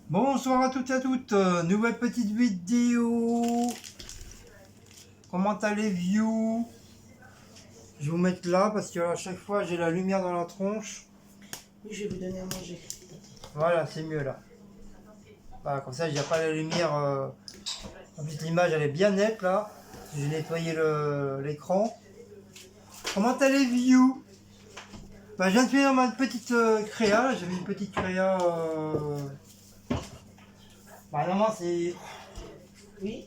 Bonsoir à toutes et à toutes, nouvelle petite vidéo. Comment allez-vous? Je vais vous mettre là parce que à chaque fois j'ai la lumière dans la tronche. Oui, je vais vous donner à manger. Voilà, c'est mieux là. Voilà, comme ça il n'y a pas la lumière. En plus l'image elle est bien nette là. J'ai nettoyé l'écran. Comment allez-vous? Je viens de finir ma petite créa. Là, j'avais une petite créa. Normalement c'est. Oui.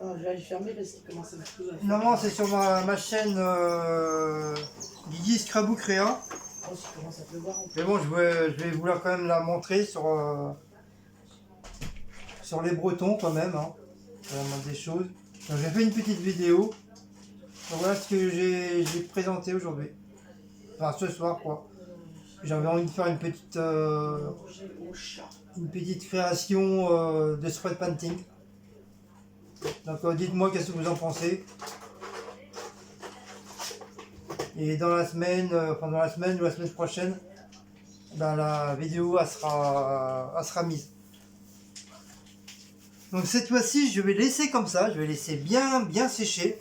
Non, je vais aller fermer parce qu'il commence un peu à faire. Normalement c'est sur ma chaîne Guigui Scrabou Créa. Oh, ça commence à pleuvoir. Mais bon, je vais vouloir quand même la montrer sur les Bretons quand même. Hein. Vraiment des choses. Donc, j'ai fait une petite vidéo. Donc voilà ce que j'ai présenté aujourd'hui. Enfin ce soir quoi. J'avais envie de faire Manger au chat. une petite création de spread painting. Donc dites-moi qu'est-ce que vous en pensez. Et dans la semaine, pendant la semaine ou la semaine prochaine, la vidéo elle sera mise. Donc cette fois-ci, je vais laisser comme ça, je vais laisser bien sécher.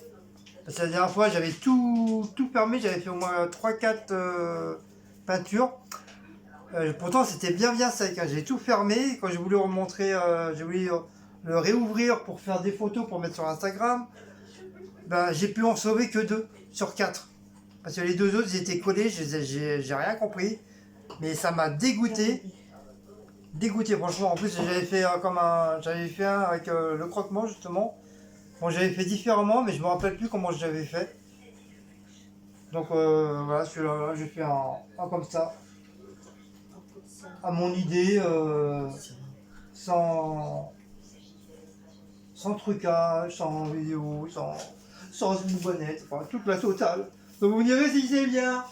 Parce que la dernière fois, j'avais tout fermé, j'avais fait au moins 3-4 peintures. Pourtant, c'était bien sec, hein. J'ai tout fermé. Quand j'ai voulu remontrer, j'ai voulu le réouvrir pour faire des photos pour mettre sur Instagram, j'ai pu en sauver que 2 sur 4. Parce que les deux autres, ils étaient collés, j'ai rien compris. Mais ça m'a dégoûté. Dégoûté franchement. En plus j'avais fait j'avais fait un avec le croque-mort justement. Bon, j'avais fait différemment mais je me rappelle plus comment j'avais fait. Donc voilà, celui-là j'ai fait un comme ça à mon idée, sans trucage, sans vidéo, sans une bonnette, enfin toute la totale. Donc vous me direz si c'est bien.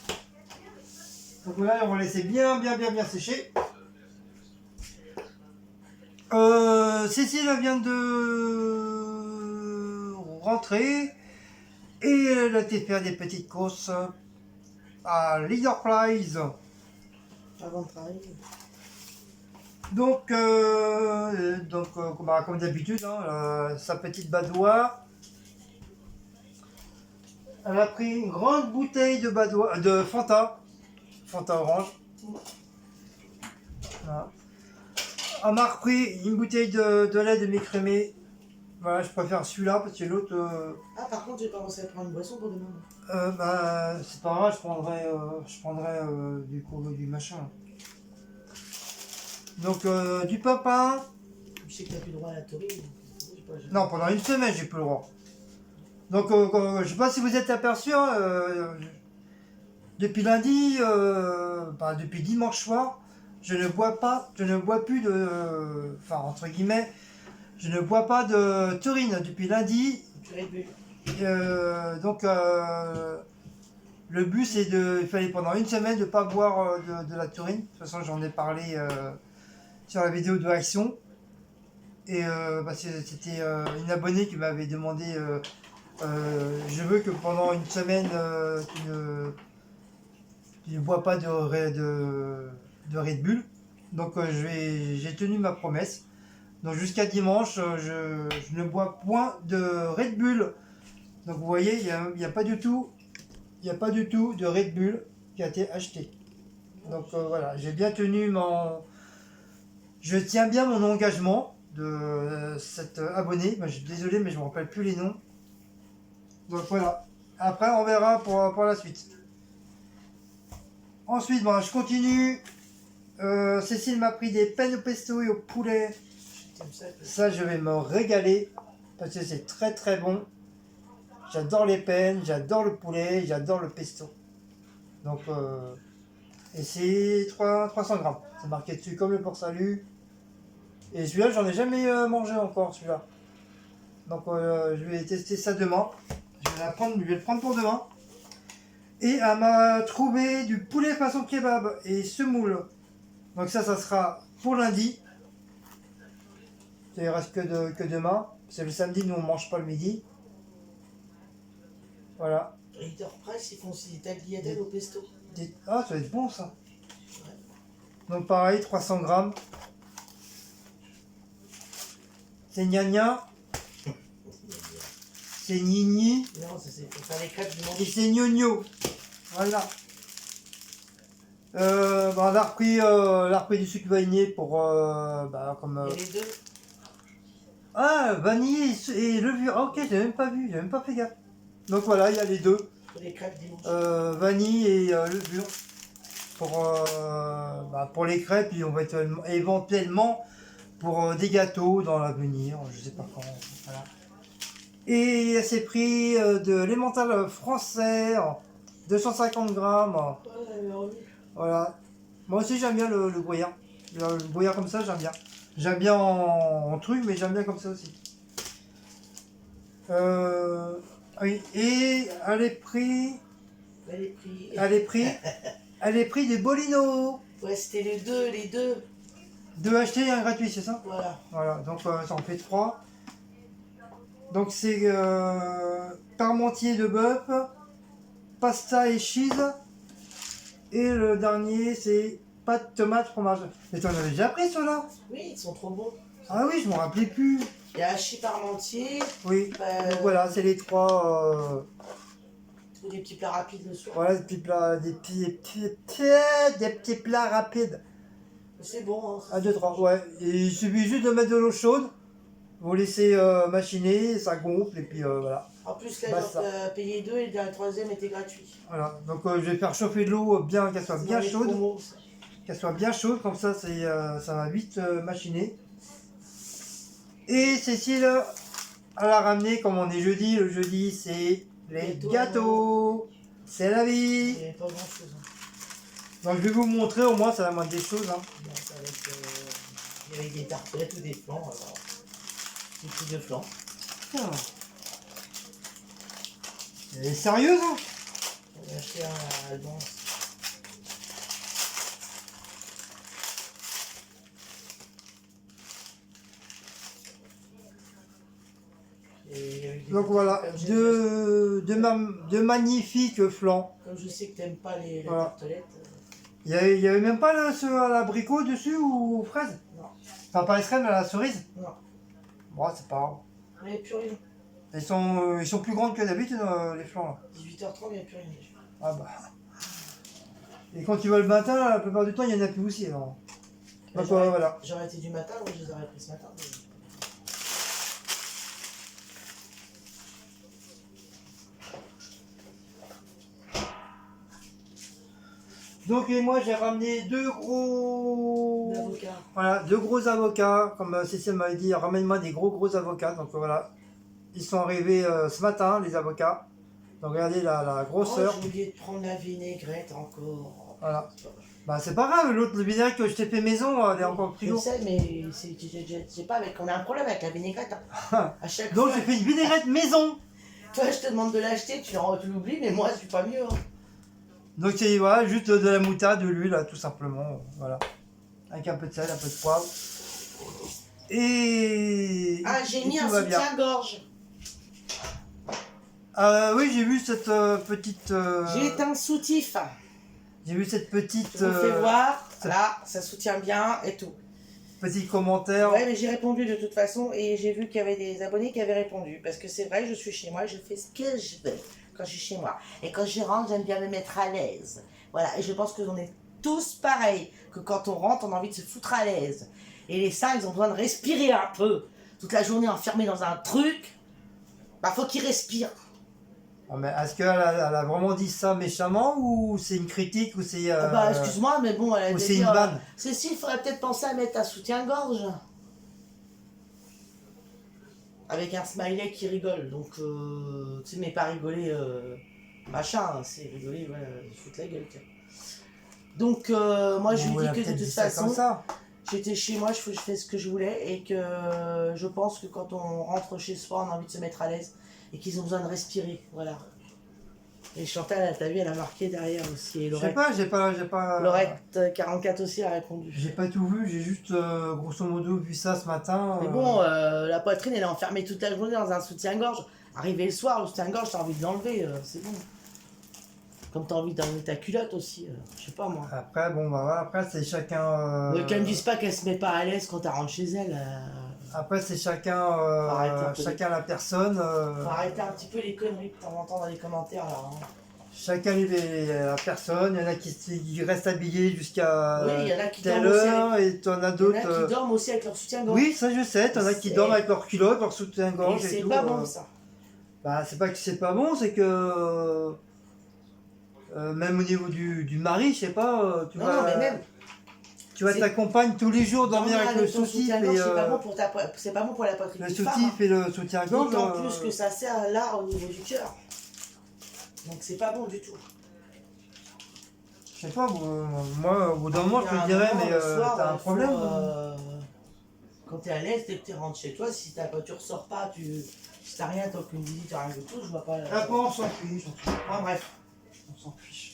Donc là on va laisser bien sécher. Cécile elle vient de rentrer et elle a été faire des petites courses à Leader Prize. Avant de travailler. Donc, comme d'habitude, hein, sa petite badoie. Elle a pris une grande bouteille de Fanta orange. Voilà. Elle m'a repris une bouteille de lait demi-crémé. Voilà, je préfère celui-là parce que l'autre, Ah, par contre, j'ai commencé à prendre une boisson pour demain. c'est pas grave, je prendrai du machin. Donc, du pain. Je sais que t'as plus le droit à la taurine. Non, pendant une semaine, j'ai plus le droit. Donc, je sais pas si vous êtes aperçu, hein, depuis lundi, depuis dimanche soir, je ne bois plus de, enfin entre guillemets, je ne bois pas de taurine depuis lundi. Donc, le but c'est il fallait pendant une semaine de ne pas boire de la taurine. De toute façon, j'en ai parlé sur la vidéo de Action. Et c'était une abonnée qui m'avait demandé je veux que pendant une semaine tu ne bois pas de Red Bull. Donc j'ai tenu ma promesse. Donc jusqu'à dimanche, je ne bois point de Red Bull. Donc vous voyez, il n'y a pas du tout de Red Bull qui a été acheté. Donc voilà, j'ai bien tenu je tiens bien mon engagement de cette abonnée. Je suis désolé, mais je ne me rappelle plus les noms. Donc voilà. Après, on verra pour la suite. Ensuite, je continue. Cécile m'a pris des peines au pesto et au poulet. Ça, je vais me régaler parce que c'est très bon. J'adore les peines, j'adore le poulet, j'adore le pesto. Donc, et c'est 300 grammes. C'est marqué dessus comme le porc salut. Et celui-là, j'en ai jamais mangé encore, celui-là. Donc, je vais tester ça demain. Je vais le prendre pour demain. Et elle m'a trouvé du poulet façon kebab et semoule. Donc ça sera pour lundi. Il ne reste que demain. C'est le samedi, nous on ne mange pas le midi. Voilà. Leader Price, ils font aussi des tagliatelles au pesto. Ah, ça va être bon ça. Donc pareil, 300 grammes. C'est gna-gna. C'est Nini. Non, c'est pour faire les crêpes Et dimanche. c'est gnogno. Voilà. On a repris du sucre vanillé pour comme. Et les deux. Ah, vanille et levure. Ah, ok, j'ai même pas vu, j'ai même pas fait gaffe. Donc voilà, il y a les deux. Pour les crêpes dimanche. Vanille et levure. Pour les crêpes, et on va éventuellement pour des gâteaux dans l'avenir, je sais pas quand. Voilà. Et c'est pris de l'emmental français, 250 grammes. Voilà. Moi aussi j'aime bien le gruyère. Le gruyère comme ça, j'aime bien. J'aime bien en truc, mais j'aime bien comme ça aussi. Oui. Et elle est pris. Elle est pris des Bolino. Ouais, c'était les deux. Deux achetés et un gratuit, c'est ça? Voilà. Voilà, donc ça en fait 3. Donc c'est parmentier de bœuf, pasta et cheese. Et le dernier c'est pâte, tomate, fromage. Mais t'en avais déjà pris ceux-là? Oui, ils sont trop bons. Ah oui, je m'en rappelais plus. Il y a hachis parmentier. Oui, donc voilà, c'est les 3. Ou des petits plats rapides le soir. Voilà, des petits plats, des petits plats rapides. C'est bon. Hein, 1, 2, 3, ouais. Et il suffit juste de mettre de l'eau chaude. Vous laissez machiner, ça gonfle et puis voilà. En plus, là, Basta. j'ai payé 2 et le troisième était gratuit. Voilà, donc je vais faire chauffer de l'eau bien, qu'elle soit C'est bien dans les chaude. promos, ça. Qu'elle soit bien chaude, comme ça ça va vite machiner. Et Cécile, elle a ramené, comme on est jeudi, le jeudi c'est les gâteaux. C'est la vie. Il n'y avait pas grand chose. Hein. Donc je vais vous montrer, au moins ça va moindre des choses. Hein. Non, ça va être, il y avait des tartelettes ou des flans. Alors, des trucs de flans. Putain. Elle est sérieuse hein? On a acheté un à Alban. Donc voilà, de magnifiques flancs. Comme je sais que t'aimes pas les Voilà. tartelettes. Il y avait même pas ceux à l'abricot dessus ou aux fraises? Non. Enfin pas les fraises mais à la cerise? Non. Bon c'est pas grave. Il n'y a plus rien. Ils sont plus grandes que d'habitude les flancs là. 18h30, il n'y a plus rien. Ah bah. Et quand tu vas le matin, la plupart du temps il y en a plus aussi alors. Donc voilà. J'aurais été du matin, moi je les aurais pris ce matin. Mais... Donc et moi j'ai ramené deux gros avocats, comme Cécile m'avait dit, ramène-moi des gros avocats. Donc voilà, ils sont arrivés ce matin les avocats. Donc regardez la grosseur. Oh, j'ai oublié de prendre la vinaigrette encore. Voilà. Bah c'est pas grave, l'autre le vinaigrette que je t'ai fait maison, elle est encore Je frigo. sais, mais je sais pas, on a un problème avec la vinaigrette. Hein. À chaque Donc fois, j'ai fait une vinaigrette maison. toi je te demande de l'acheter, tu l'oublies, mais moi je suis pas mieux. Hein. Donc c'est voilà, juste de la moutarde, de l'huile, tout simplement. Voilà. Avec un peu de sel, un peu de poivre. Et. Ah, j'ai mis tout un va bien. soutien-gorge. Oui, j'ai vu cette petite. J'ai éteint soutif. J'ai vu cette petite. Je vous le fais voir. ça- Là, ça soutient bien et tout. Petit commentaire. Ouais, mais j'ai répondu de toute façon et j'ai vu qu'il y avait des abonnés qui avaient répondu. Parce que c'est vrai, je suis chez moi, je fais ce que je veux quand je suis chez moi. Et quand je rentre, j'aime bien me mettre à l'aise. Voilà, et je pense que on est tous pareils. Que quand on rentre, on a envie de se foutre à l'aise. Et les seins, ils ont besoin de respirer un peu. Toute la journée enfermés dans un truc, bah faut qu'ils respirent. Oh, mais est-ce qu'elle a vraiment dit ça méchamment ou c'est une critique ou c'est. Ah bah excuse-moi, mais bon, elle a ou dû c'est une dire, vanne. Cécile, il faudrait peut-être penser à mettre un soutien-gorge. Avec un smiley qui rigole. Donc, tu sais, mais pas rigoler machin, c'est rigoler, voilà, foutre la gueule. Tiens. Donc, moi, je Ou lui elle a dis que de peut-être toute dit ça comme façon, ça. j'étais chez moi, je fais ce que je voulais et que je pense que quand on rentre chez soi, on a envie de se mettre à l'aise et qu'ils ont besoin de respirer. Voilà. Et Chantal, t'as vu, elle a marqué derrière aussi. Et Je sais pas, j'ai pas. Laurette 44 aussi a répondu. J'ai pas tout vu, j'ai juste grosso modo vu ça ce matin. Mais bon, la poitrine, elle est enfermée toute la journée dans un soutien-gorge. Arrivé le soir, le soutien-gorge, t'as envie de l'enlever, c'est bon. Comme t'as envie d'enlever ta culotte aussi, je sais pas moi. Après, bon, bah voilà, après, c'est chacun. Qu'elle me dise pas qu'elle se met pas à l'aise quand elle rentre chez elle. Après, c'est chacun, Arrête un peu chacun la personne. Faut arrêter un petit peu les conneries que t'en entends dans les commentaires là. Hein. Chacun la personne. Il y en a qui restent habillés jusqu'à Oui, il y en a qui telle dorment aussi heure et t'en as Il y en d'autres. a qui dorment aussi avec leur soutien-gorge. Oui, ça je sais. T'en as qui C'est- dorment avec leur culotte, leur Et soutien-gorge et c'est tout. pas bon ça. Bah, c'est pas que c'est pas bon, c'est que même au niveau du mari, je sais pas, Non, non, mais même. tu vas c'est- ta compagne tous les jours dormir Dormir avec le ton soutif soutien-gorge, et c'est pas bon pour c'est pas bon pour la poitrine le d'une femme. soutif et le soutien-gorge. D'autant plus que ça sert là au niveau du cœur. Donc c'est pas bon du tout. Je sais pas, moi, au bout d'un moment, je te dirais, mais le soir, t'as un il faut, problème. quand t'es à l'aise, dès que tu rentres chez toi, si tu ressors pas, si t'as rien, t'as aucune visite, t'as rien du tout, je vois pas. Ah bon, on s'en fiche. Ah, bref, On s'en fiche.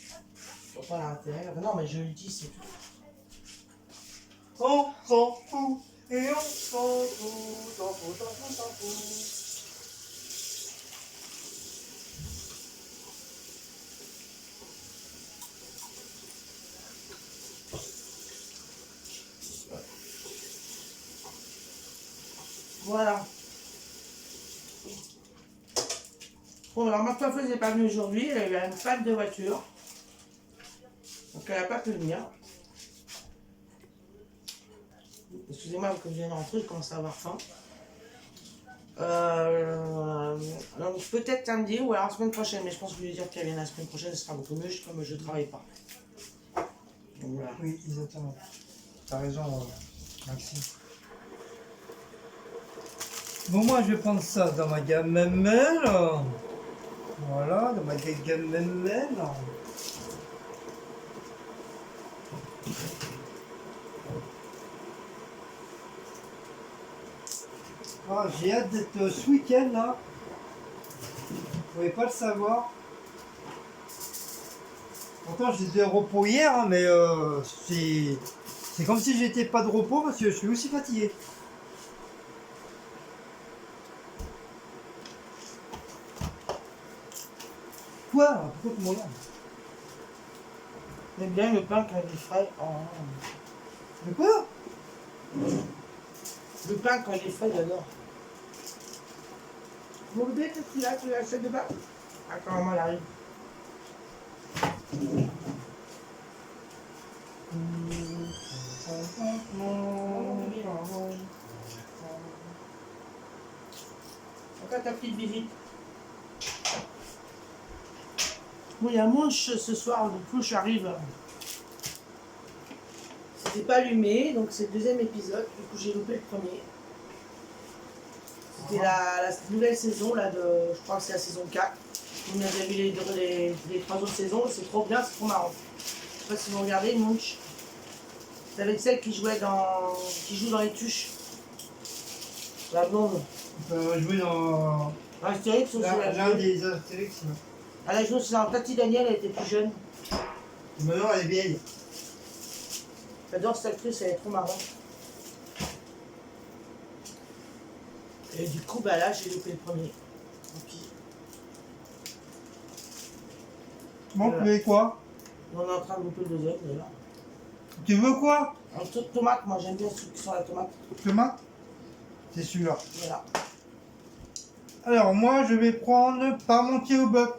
je vois pas l'intérêt. Non, mais je le dis, c'est tout. On s'en fout et on s'en fout, s'en fout, s'en fout, s'en fout. Voilà. Bon, alors ma coiffeuse n'est pas venue aujourd'hui, elle a eu une panne de voiture. Donc elle n'a pas pu venir. Excusez-moi, quand je viens de rentrer, je commence à avoir faim. Donc peut-être samedi ou alors la semaine prochaine, mais je pense que je vais lui dire qu'elle vienne la semaine prochaine, ce sera beaucoup mieux, comme je ne travaille pas. Donc voilà. Oui, exactement. T'as raison, Maxime. Bon, moi, je vais prendre ça dans ma gamme ML. Voilà, dans ma gamme ML. Ah, j'ai hâte d'être ce week-end là. Vous pouvez pas le savoir. Pourtant j'ai de repos hier, hein, mais c'est comme si j'étais pas de repos parce que je suis aussi fatigué. Quoi? Pourquoi tu m'en regardes? J'aime bien le pain quand il est frais. Mais quoi? Le pain quand il est frais, j'adore. Mon bébé, qu'est-ce qu'il a? Tu l'achètes de bain? Attends, maman, elle arrive. Encore ta petite visite. Bon, il y a Mouche ce soir, du coup j'arrive. C'était pas allumé, donc c'est le deuxième épisode, du coup j'ai loupé le premier. C'était la nouvelle saison, là, je crois que c'est la saison 4. On avait vu les 3 autres saisons, c'est trop bien, c'est trop marrant. Je sais pas si vous regardez, Munch. C'est avec celle qui joue dans les tuches. La blonde. On peut jouer dans Astérix aussi, l'un des Astérix. elle a joué sur Tati Daniel, elle était plus jeune. Maintenant elle est vieille. J'adore cette actrice, elle est trop marrante. Et du coup, bah là, j'ai loupé le premier. Tant pis. Bon, Voilà. tu veux quoi? On est en train de louper le deuxième, d'ailleurs. Tu veux quoi? Un truc de tomate, moi j'aime bien ceux qui sont à la tomate. Tomate? C'est celui-là. Voilà. Alors moi je vais prendre parmentier au bœuf.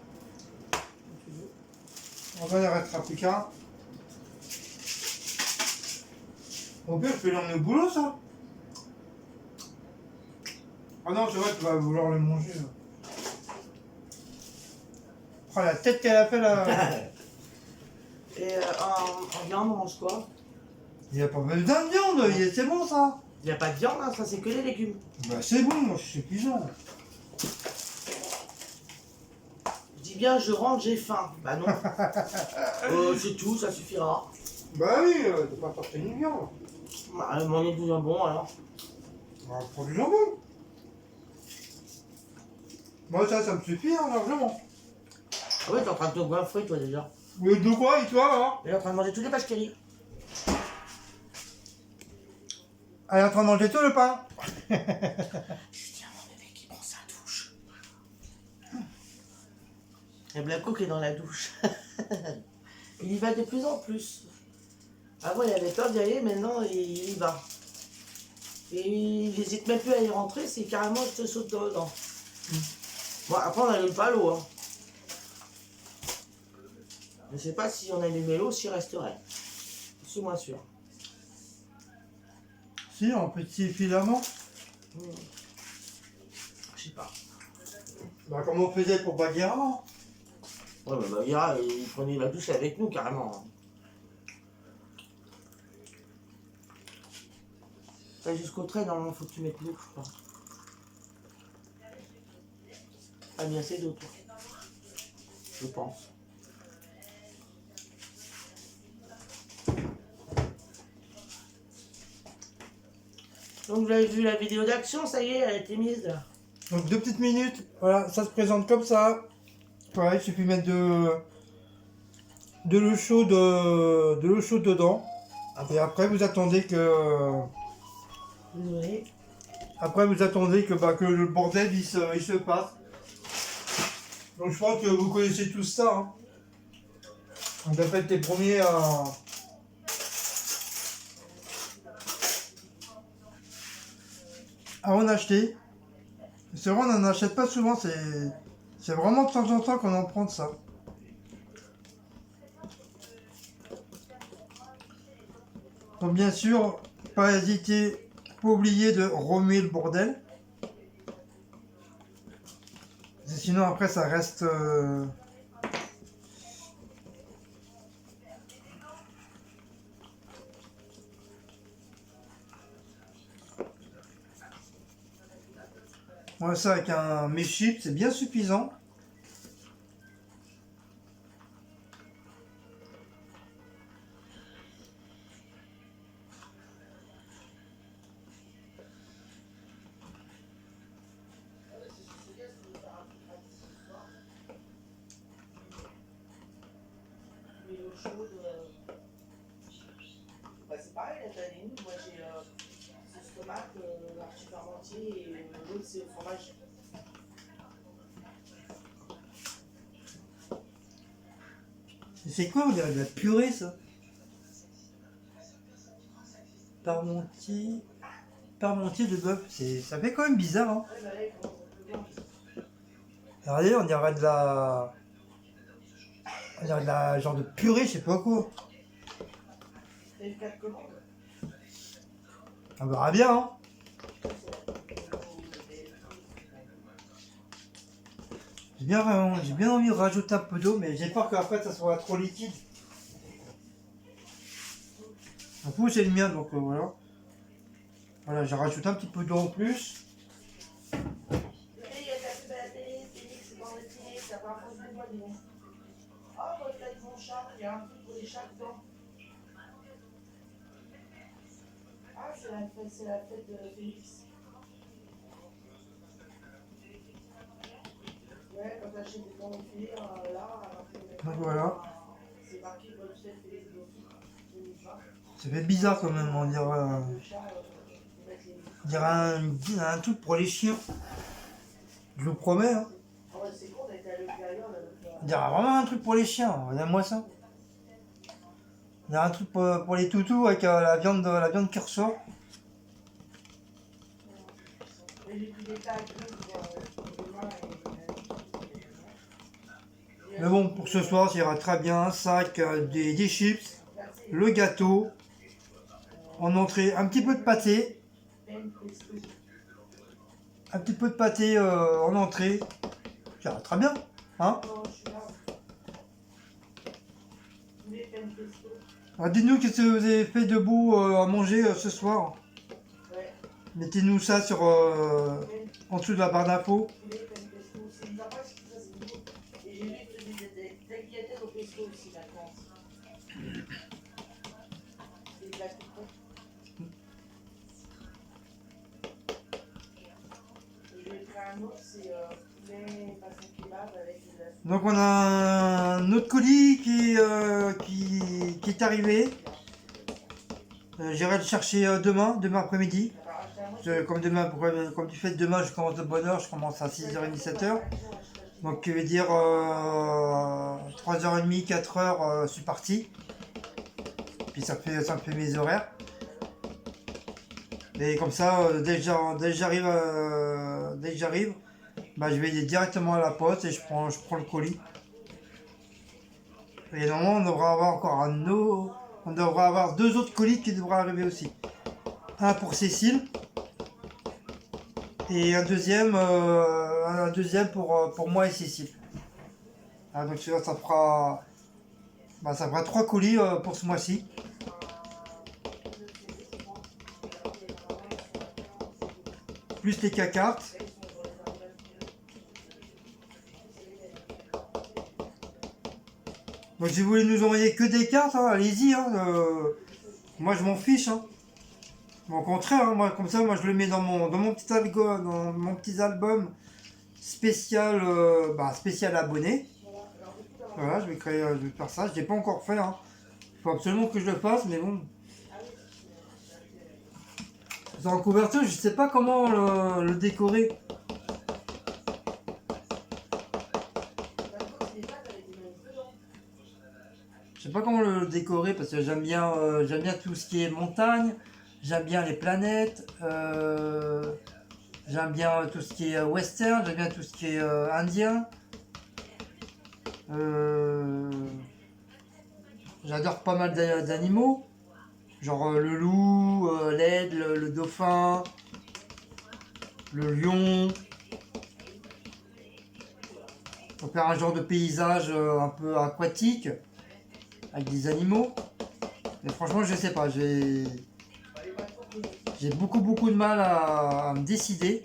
On va, il ne restera plus qu'un. Au pire, je peux l'emmener au boulot, ça. Ah non, c'est vrai, tu vas vouloir le manger. Là. Oh, la tête qu'elle a fait là. Et en viande, on mange quoi? Il n'y a pas besoin de viande, c'est bon ça. Il n'y a pas de viande, hein, ça c'est que les légumes. Bah c'est bon, moi je suis suffisant. Je dis bien, je rentre, j'ai faim. Bah non. C'est tout, ça suffira. Bah oui, t'as pas apporté une viande. Bah, manger du jambon alors. On va prendre du jambon. Moi ça me suffit hein, largement. Ah oui, t'es en train de te goinfrer toi déjà. Oui, de quoi et toi alors? Elle est en train de manger tous les vaches qui rient. Elle est en train de manger tout le pain. Tiens, mon bébé qui prend sa douche. Et Blanco qui est dans la douche. Il y va de plus en plus. Avant, il avait peur d'y aller, maintenant, il y va. Et il n'hésite même plus à y rentrer, c'est carrément je te saute dedans. Bon, après, on n'allume pas l'eau. Hein. Je ne sais pas si on allumait l'eau, s'il resterait. Je suis moins sûr. Si, en petit filament. Je sais pas. Bah, comme on faisait pour Bagheera. Ouais, mais Bagheera, il prenait la douche avec nous, carrément. Jusqu'au trait, normalement, faut que tu mettes l'eau, je crois. Ah bien, c'est d'eau, toi. Je pense. Donc, vous avez vu la vidéo d'action, ça y est, elle a été mise là. Donc 2 petites minutes, voilà, ça se présente comme ça. Pareil, il suffit de mettre de l'eau chaude, dedans. Et après vous attendez que. Désolé. Après vous attendez que le bordel il se passe. Donc je pense que vous connaissez tous ça. Hein. On doit être les premiers à en acheter. C'est vrai, on n'en achète pas souvent, c'est vraiment de temps en temps qu'on en prend de ça. Donc bien sûr, pas hésiter, pas oublier de remuer le bordel. Sinon après ça reste... Moi ça avec un mes chips, c'est bien suffisant. C'est pareil, la tanine. Moi j'ai ce tomate, l'archi parmentier et l'autre c'est le fromage. C'est quoi, on dirait de la purée ça? Parmentier de bœuf, ça fait quand même bizarre hein. Regardez, on dirait de la... On dirait de la genre de purée, je sais pas quoi. On verra bien hein. J'ai bien envie de rajouter un peu d'eau, mais j'ai peur qu'après ça soit trop liquide. En plus c'est le mien, donc voilà. Voilà, j'ai rajouté un petit peu d'eau en plus. Il y a un truc pour les chats dedans. Ah, c'est la fête de Félix. Ouais, quand t'achètes des bons filets, là, Donc voilà. c'est marqué bonne fête Félix 2020. Ça fait bizarre quand même, on dirait un truc pour les chiens. Je vous promets. Hein. On dirait vraiment un truc pour les chiens, regarde-moi ça. On dirait un truc pour les toutous avec la viande qui ressort. Mais bon, pour ce soir, ça ira très bien. Un sac, des chips, le gâteau. En entrée, un petit peu de pâté. Un petit peu de pâté en entrée. Ça ira très bien. Hein? Alors, dites-nous qu'est-ce que vous avez fait de beau à manger ce soir. Mettez-nous ça sur en dessous de la barre d'infos. Donc on a un autre colis qui est arrivé. J'irai le chercher demain après-midi. Comme du fait demain je commence de bonne heure, je commence à 6h30, 7h. Donc, je vais dire 3h30, 4h, je suis parti. Puis ça me fait mes horaires. Et comme ça, dès que j'arrive, bah, je vais directement à la poste et je prends le colis. Et normalement, on devra avoir on devra avoir 2 autres colis qui devraient arriver aussi. Un pour Cécile et un deuxième pour moi et Cécile. Ah, donc ça fera 3 colis pour ce mois-ci. Plus les K-cartes. Donc si vous voulez nous envoyer que des cartes, hein, allez-y. Hein, moi je m'en fiche. Hein. Au contraire, hein, moi, comme ça, moi je le mets dans mon petit album, spécial, spécial abonné. Voilà, je vais faire ça. Je l'ai pas encore fait. Hein. Il faut absolument que je le fasse, mais bon. Dans la couverture, je sais pas comment le décorer. Je sais pas comment le décorer parce que j'aime bien tout ce qui est montagne, j'aime bien les planètes, j'aime bien tout ce qui est western, j'aime bien tout ce qui est indien. J'adore pas mal d'animaux, genre le loup, l'aigle, le dauphin, le lion. On peut faire un genre de paysage un peu aquatique avec des animaux. Mais franchement, je sais pas, j'ai beaucoup de mal à me décider.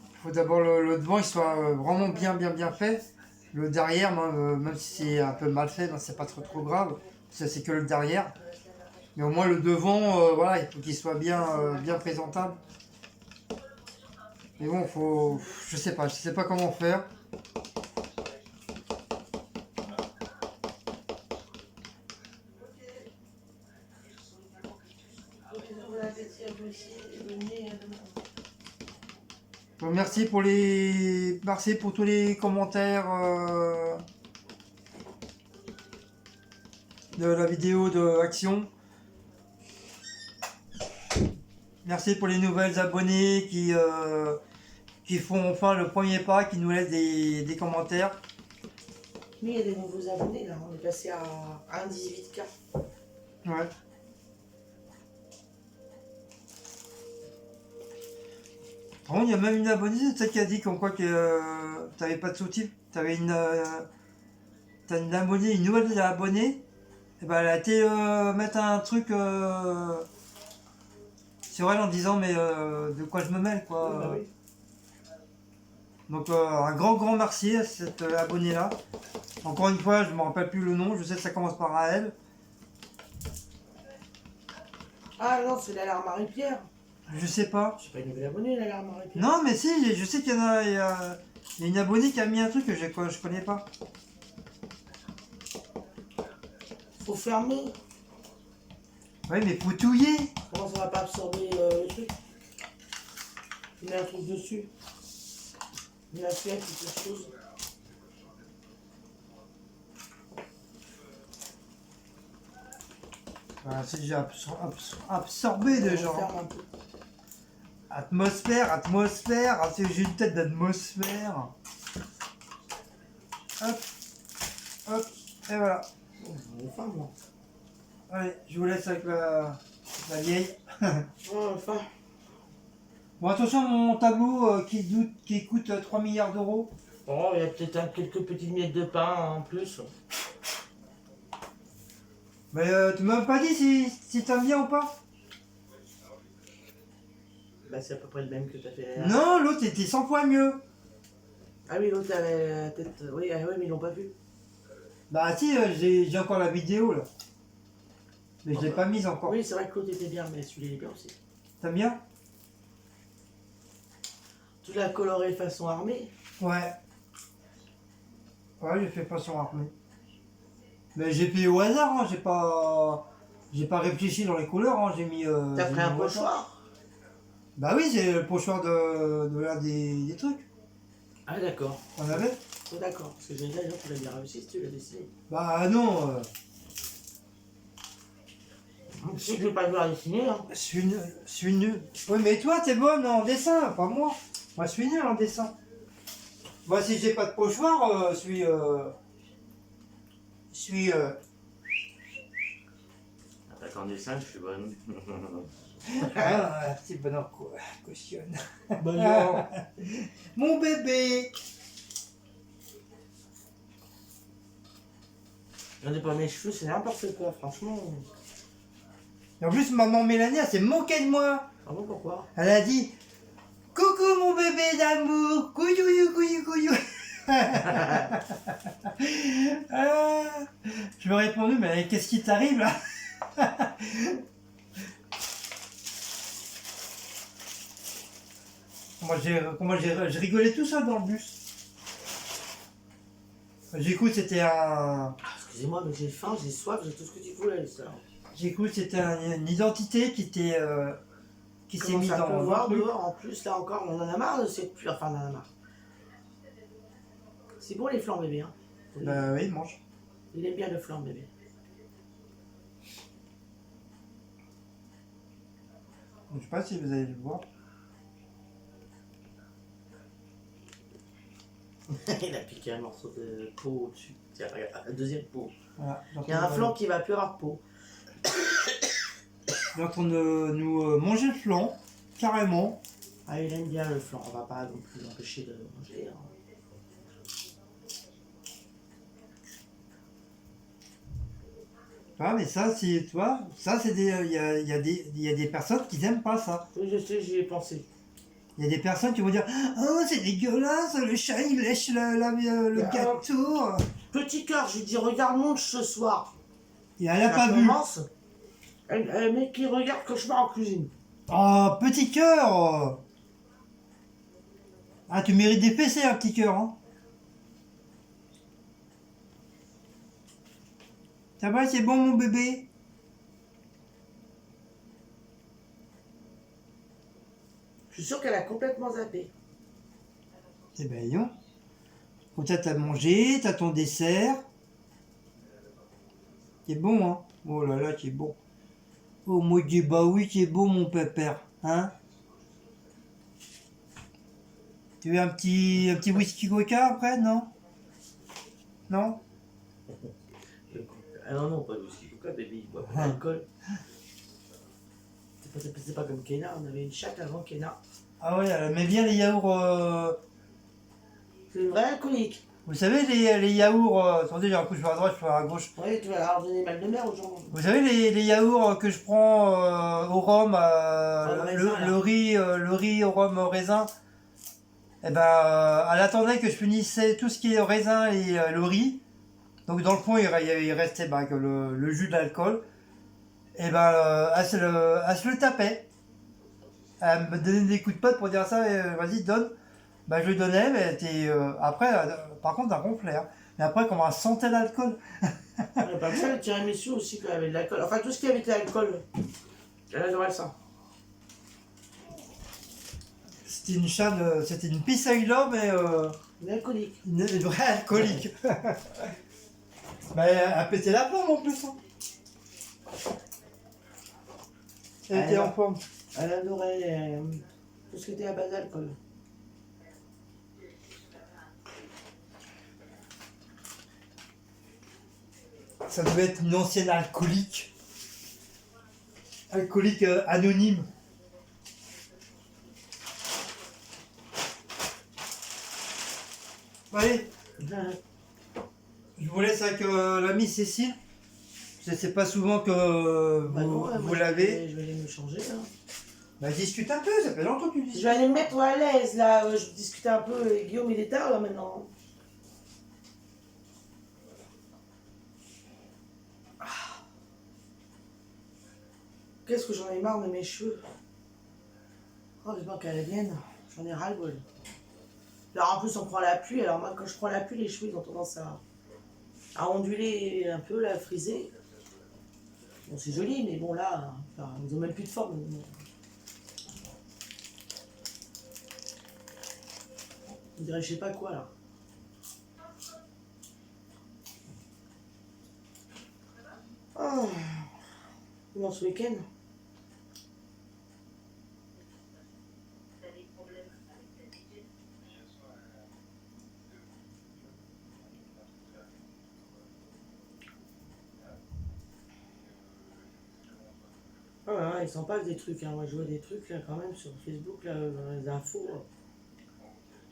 Il faut d'abord le devant il soit vraiment bien fait. Le derrière, même si c'est un peu mal fait, c'est pas trop grave. Ça c'est que le derrière. Mais au moins le devant, voilà, il faut qu'il soit bien présentable. Mais bon, je sais pas comment faire. Donc, merci pour tous les commentaires de la vidéo de Action. Merci pour les nouvelles abonnés qui font enfin le premier pas, qui nous laissent des commentaires. Mais il y a des nouveaux abonnés là, on est passé à 1,18K. Ouais. Par contre, il y a même une abonnée, c'est celle qui a dit comme quoi que t'avais pas de sous-titres. T'as une abonnée, une nouvelle abonnée. Et ben elle a été mettre un truc sur elle en disant mais de quoi je me mêle quoi. Bah oui. Donc un grand merci à cette abonnée là. Encore une fois, je me rappelle plus le nom, je sais que ça commence par AL. Ah non, c'est l'alarme Marie-Pierre. Je sais pas. C'est pas une nouvelle abonnée, l'alarme Marie-Pierre. Non mais si, je sais qu'il y en a, il y a une abonnée qui a mis un truc que je connais pas. Faut fermer. Ouais mais faut touiller. Comment ça va pas absorber le truc? Il met un truc dessus. Il a fait quelque chose. Voilà, c'est déjà absorbé de gens. Atmosphère, j'ai une tête d'atmosphère. Hop, et voilà. Enfin, moi. Allez, je vous laisse avec la vieille. Enfin. Bon, attention, mon tableau qui coûte 3 milliards d'euros. Oh, il y a peut-être quelques petites miettes de pain en plus. Mais tu m'as même pas dit si t'aimes bien ou pas. Bah, c'est à peu près le même que t'as fait. Non, l'autre était 100 fois mieux. Ah oui, l'autre avait la tête. Oui, ah, ouais, mais ils l'ont pas vu. Bah si, j'ai encore la vidéo là. Mais je l'ai pas mise encore. Oui, c'est vrai que l'autre était bien, mais celui-là est bien aussi. T'aimes bien? Tu l'as coloré façon armée. Ouais. Ouais, j'ai fait façon armée. Mais j'ai fait au hasard, hein, j'ai pas réfléchi dans les couleurs, hein, j'ai mis. T'as pris un pochoir? Bah oui, c'est le pochoir de l'un des trucs. Ah d'accord. On avait. Oh, d'accord. Parce que j'ai dit, tu l'as bien réussi si tu l'as dessiné. Bah non. Je sais que je vais pas vouloir dessiner. Hein. Je suis nul. Oui, mais toi, t'es bonne en dessin, pas moi. Moi, je suis nul en dessin. Moi, si j'ai pas de pochoir, je suis. Je suis. Attaque en dessin, je suis bonne. Ah, c'est bon en cautionne. Bah non. Mon bébé. Regardez pas mes cheveux, c'est n'importe quoi, franchement. Et en plus, maman Mélanie, elle s'est moquée de moi. Ah bon, pourquoi? Elle a dit coucou mon bébé d'amour, couillou couillou couillou. Ah, je lui ai répondu, mais qu'est-ce qui t'arrive là? J'ai rigolé tout seul dans le bus. J'ai cru que c'était un. Ah, excusez-moi, mais j'ai faim, j'ai soif, j'ai tout ce que tu voulais, ça. J'ai cru que c'était une identité qui était. Qui s'est mise Comment ça dans. peut voir le truc. dehors en plus, là encore, on en a marre de cette pluie. Enfin, on en a marre. C'est bon les flancs, bébé. Hein. Bah oui, mange. Il aime bien le flanc, bébé. Je sais pas si vous allez le voir. Il a piqué un morceau de peau au-dessus. Tiens, regarde, la deuxième peau. Voilà. Il y a un flanc qui va plus avoir de peau. Il est en train de nous manger le flanc, carrément. Ah, il aime bien le flanc, on va pas non plus l'empêcher de manger. Hein. Ah, mais ça, c'est. Toi, ça, c'est des. Il y a des personnes qui n'aiment pas ça. Oui, je sais, j'y ai pensé. Il y a des personnes qui vont dire oh, c'est dégueulasse, le chat il lèche le gâteau. Petit cœur, je lui dis, regarde Monge ce soir. Et elle a Ça pas vu. commence. Un mec qui regarde Cauchemar en cuisine. Oh, petit cœur. Ah, tu mérites des fessées, un petit cœur. Hein. Ça va, c'est bon, mon bébé? Je suis sûr qu'elle a complètement zappé. C'est bien. Comme ça, t'as mangé, t'as ton dessert. C'est bon, hein? Oh là là, c'est bon. Oh, moi, je dis, bah oui, c'est bon, mon pépère. Hein? Tu veux un petit whisky coca après, non? Non? Ah non, non, pas de whisky coca, baby, il boit pas Ah. d'alcool. C'est pas comme Kena, on avait une chatte avant Kena. Ah ouais, elle aimait bien les yaourts. C'est une vraie alcoolique. Vous savez, les yaourts. Attendez, j'ai un coup, je vais à droite, je vais à gauche. Oui, tu vas leur donner mal de mer aux gens. Vous savez, les yaourts que je prends au rhum, raisin, là. le riz au rhum au raisin, eh ben, elle attendait que je finissais tout ce qui est raisin et le riz. Donc dans le fond, il restait bah, que le jus de l'alcool. Et ben, elle se le tapait. Elle me donnait des coups de pote pour dire ça, vas-y, donne. Ben, je lui donnais, mais elle était, après, par contre, un gonflait. Hein. Mais après, comment elle sentait l'alcool. On n'a pas le choix, le tiramisu aussi quand il y avait de l'alcool. Enfin, tout ce qui avait de l'alcool. Elle adorait ça. C'était une pissaïla, mais Une alcoolique. une vraie alcoolique. Ben, elle pétait la forme en plus. Hein. Elle était en forme. Elle adorait tout ce qui était à base d'alcool. Ça devait être une ancienne alcoolique. Alcoolique anonyme. Allez, je vous laisse avec l'ami Cécile. Je sais pas souvent que Bah non, ouais, vous moi, l'avez. Je vais aller me changer là. Bah discute un peu, ça fait longtemps que tu Je discutes. vais aller me mettre à l'aise là. Je discutais un peu. Et Guillaume il est tard là maintenant. Ah. Qu'est-ce que j'en ai marre de mes cheveux. Oh, j'espère qu'elle vienne. J'en ai ras-le-bol. Alors en plus on prend la pluie. Alors moi quand je prends la pluie, les cheveux ils ont tendance à onduler un peu, là, à friser. Bon c'est joli, mais bon là, enfin, ils ont même plus de forme. On dirait je sais pas quoi là. Oh. Comment ce week-end? Ah ouais, ouais, ils s'en passent des trucs, hein. Moi je vois des trucs là quand même sur Facebook, là, dans les infos.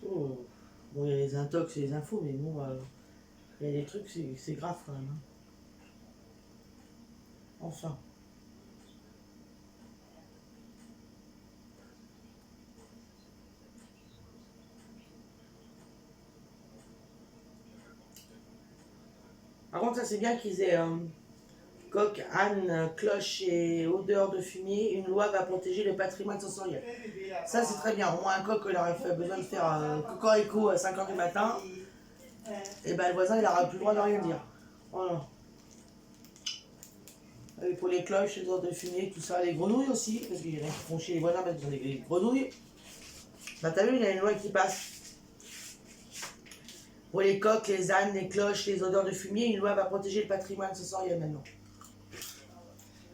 Oh. Bon, il y a les intox et les infos, mais bon, il y a des trucs, c'est grave quand même. Hein. Enfin. Par contre, ça c'est bien qu'ils aient coq, âne, cloche et odeur de fumier. Une loi va protéger le patrimoine sensoriel. Ça c'est très bien. Au moins un coq, il aurait besoin de faire cocorico à 5 h du matin. Et ben le voisin, il n'aura plus le droit de rien dire. Voilà. Et pour les cloches, les odeurs de fumier, tout ça, les grenouilles aussi, parce qu'il y en a qui font chier les voisins parce qu'ils ont des grenouilles. Bah t'as vu, il y a une loi qui passe. Pour les coqs, les ânes, les cloches, les odeurs de fumier, une loi va protéger le patrimoine sensoriel maintenant.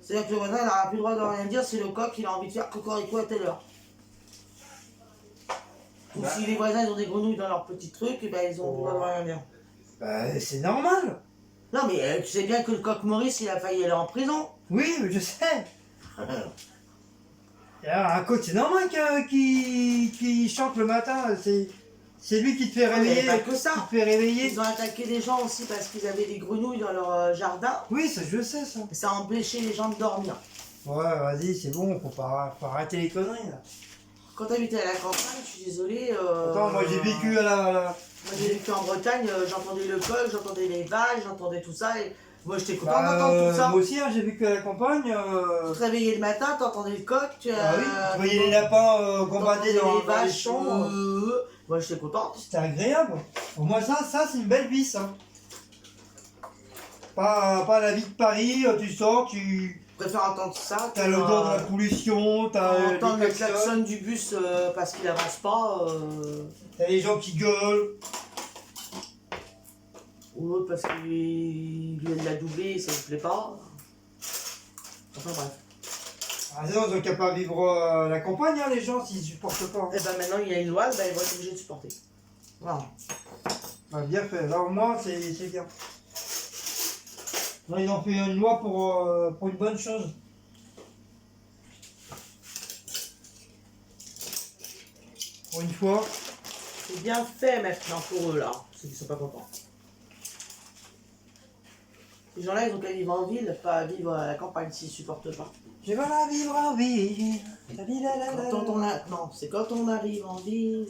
C'est-à-dire que le voisin n'aura plus le droit de rien dire si le coq il a envie de faire cocorico à telle heure. Ou si les voisins ils ont des grenouilles dans leur petit truc, et ben ils ont le droit de rien dire. Bah, c'est normal. Non mais tu sais bien que le coq Maurice il a failli aller en prison. Oui, mais je sais. Et alors, un coach, c'est normal qui chante le matin. C'est lui qui te fait Mais réveiller. pas que ça. Qui te fait réveiller. Ils ont attaqué des gens aussi parce qu'ils avaient des grenouilles dans leur jardin. Oui, ça, je sais, ça. Et ça a empêché les gens de dormir. Ouais, vas-y, c'est bon, faut arrêter les conneries, là. Quand t'habitais à la campagne, je suis désolée. Attends, moi, j'ai vécu à la... Moi j'ai vécu en Bretagne, j'entendais le coq, j'entendais les vaches, j'entendais tout ça. Et moi j'étais content d'entendre tout ça. Moi aussi, hein, j'ai vécu à la campagne. Tu te réveillais le matin, t'entendais le coq, tu Ah oui, tu voyais les lapins gambader dans les les vaches. champs. Moi j'étais contente. C'était agréable. Au moins ça c'est une belle vie, ça. Pas la vie de Paris, tu sors, tu... Je préfère entendre ça. T'as l'odeur de la pollution, t'as entendre les le klaxon du bus parce qu'il avance pas. T'as les gens qui gueulent. Ou l'autre parce qu'il vient de la doubler et ça lui plaît pas. Enfin bref. Ah non, ils ont qu'à pas vivre à la campagne, hein, les gens, s'ils supportent pas. Et ben maintenant il y a une loi, ben, ils vont être obligés de supporter. Voilà. Bah, bien fait, là au moins c'est bien. Là ils ont fait une loi pour une bonne chose. Pour une fois. C'est bien fait maintenant pour eux là, ceux qui sont pas contents. Ces gens-là, ils ont qu'à vivre en ville, pas à vivre à la campagne s'ils supportent pas. Je vais la vivre en ville. Quand on a... Non, c'est quand on arrive en ville.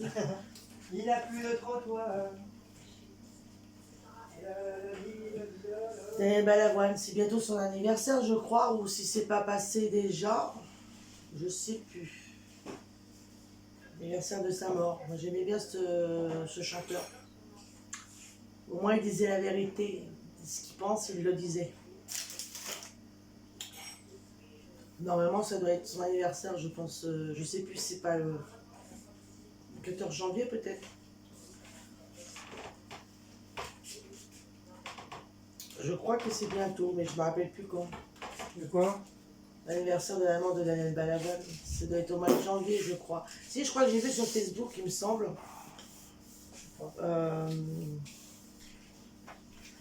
Il a plus de trottoir. Eh ben l'avoine, c'est bientôt son anniversaire, je crois, ou si c'est pas passé déjà, je sais plus. Anniversaire de sa mort. Moi j'aimais bien ce chanteur. Au moins il disait la vérité. Ce qu'il pense, il le disait. Normalement, ça doit être son anniversaire, je pense. Je sais plus, c'est pas le 14 janvier peut-être. Je crois que c'est bientôt, mais je me rappelle plus quand. De quoi? L'anniversaire de la mort de Daniel Balavoine. Ça doit être au mois de janvier, je crois. Si, je crois que j'ai vu sur Facebook, il me semble.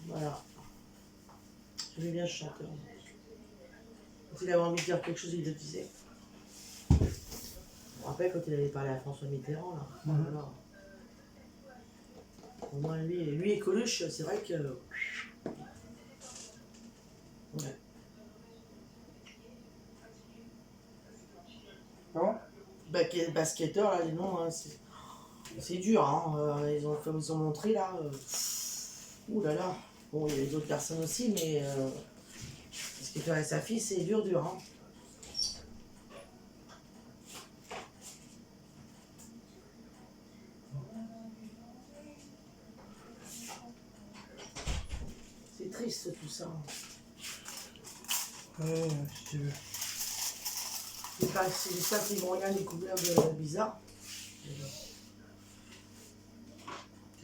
Voilà. J'aimais bien ce chanteur. Quand il avait envie de dire quelque chose, il le disait. Je me rappelle quand il avait parlé à François Mitterrand, là. Voilà. Au moins, lui et Coluche, c'est vrai que... Ouais. Comment? Basketteur, là, les noms, hein, c'est dur, hein. Comme ils ont montré, là. Ouh là là. Bon, il y a d'autres personnes aussi, mais... basketteur et sa fille, c'est dur, hein. C'est triste, tout ça. Si tu veux. C'est j'espère qu'ils vont rien découvrir de bizarre.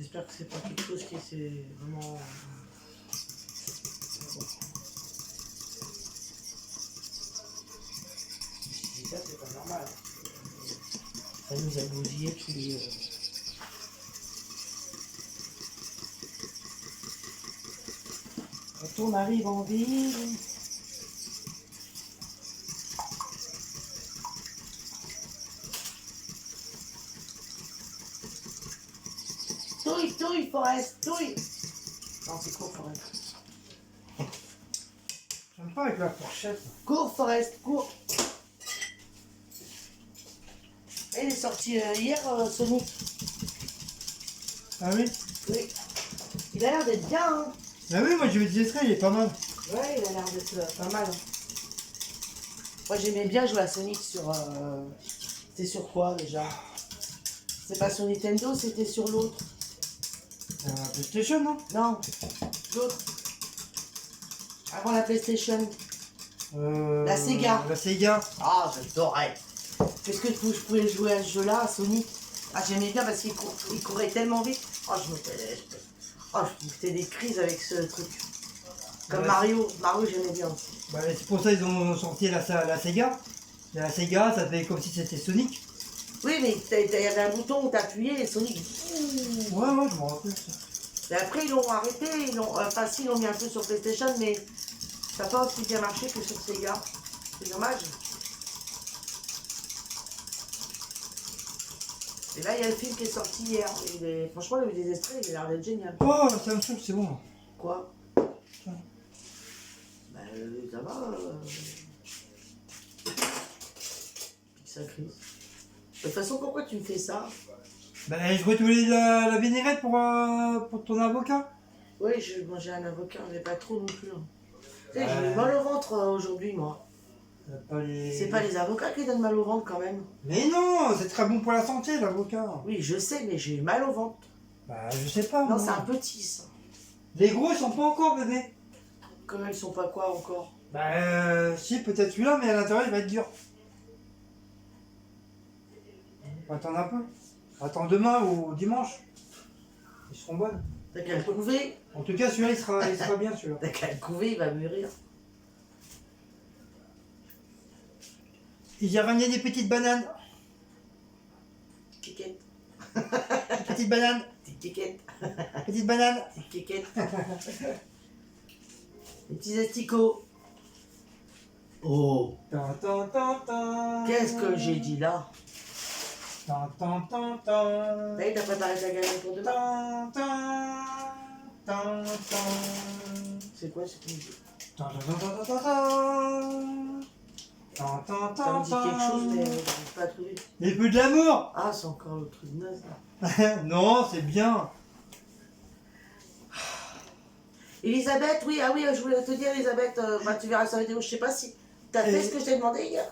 J'espère que c'est pas quelque chose qui est vraiment... Ça, c'est pas normal. Ça nous a bousillé tous les... Quand on arrive en ville... Touille, Forest, touille. Non, c'est court, Forest. J'aime pas avec la fourchette. Cours, Forest, cours. Et il est sorti hier, Sonic. Ah oui? Oui. Il a l'air d'être bien, hein. Ah oui, moi je me disais il est pas mal. Ouais, il a l'air d'être pas mal. Moi, j'aimais bien jouer à Sonic sur... C'était sur quoi, déjà? C'est pas sur Nintendo, c'était sur l'autre. PlayStation, non? Non, l'autre. Avant la PlayStation. La Sega. La Sega. Ah, j'adorais. Qu'est-ce que je pouvais jouer à ce jeu-là, à Sonic? Ah, j'aimais bien parce qu'il courait tellement vite. Oh, je me fais des crises avec ce truc. Comme Ouais. Mario. Mario, j'aimais bien aussi. Bah, c'est pour ça qu'ils ont sorti la Sega. Et la Sega, ça fait comme si c'était Sonic. Oui, mais il y avait un bouton où t'appuyais et Sonic... Ouais, ouais, je me rappelle ça. Et après, ils l'ont arrêté. Enfin, si, ils l'ont mis un peu sur PlayStation, mais ça n'a pas aussi bien marché que sur Sega. C'est dommage. Et là, il y a le film qui est sorti hier. Franchement, il y a eu des extraits, il a l'air d'être génial. Oh, ça me saoule, c'est bon. Quoi? Tiens. Bah, ça va. Pixacris. De toute façon, pourquoi tu me fais ça? Bah, je voulais la vinaigrette pour ton avocat. Oui, je mangeais un avocat, mais pas trop non plus. Hein. Tu sais, j'ai eu mal au ventre aujourd'hui, moi. C'est pas les avocats qui donnent mal au ventre quand même. Mais non, c'est très bon pour la santé, l'avocat. Oui, je sais, mais j'ai eu mal au ventre. Bah, je sais pas. Non, moi. c'est un petit, ça. Les gros, ils sont pas encore, bébé. Comment ils sont pas quoi encore? Bah, si, peut-être celui-là, mais à l'intérieur, il va être dur. Faut attendre un peu. Attends demain ou dimanche. Ils seront bonnes. T'as qu'à le couver. En tout cas, celui-là, il sera bien, celui-là. T'as qu'à le couver, il va mûrir. J'ai ramené des petites bananes. Kékette, Petites bananes. petite kékette, Petites bananes. petite kékette. Les petits asticots. Oh, Tan, tan, tan, tan. qu'est-ce que j'ai dit là? Tan, tan, tan, tan. T'as préparé ta galette pour demain? Tan, tan, tan, tan. C'est quoi cette musique? Tan, tan, tan, tan, tan. Tan, tan, Ça tan, me dit quelque tan. chose, mais j'arrive pas à trouver. Les feux de l'amour. Ah, c'est encore le truc naze là. Non, c'est bien. Elisabeth, oui, ah oui, je voulais te dire, Elisabeth, bah, tu verras sa vidéo, je sais pas si t'as fait ce que je t'ai demandé hier.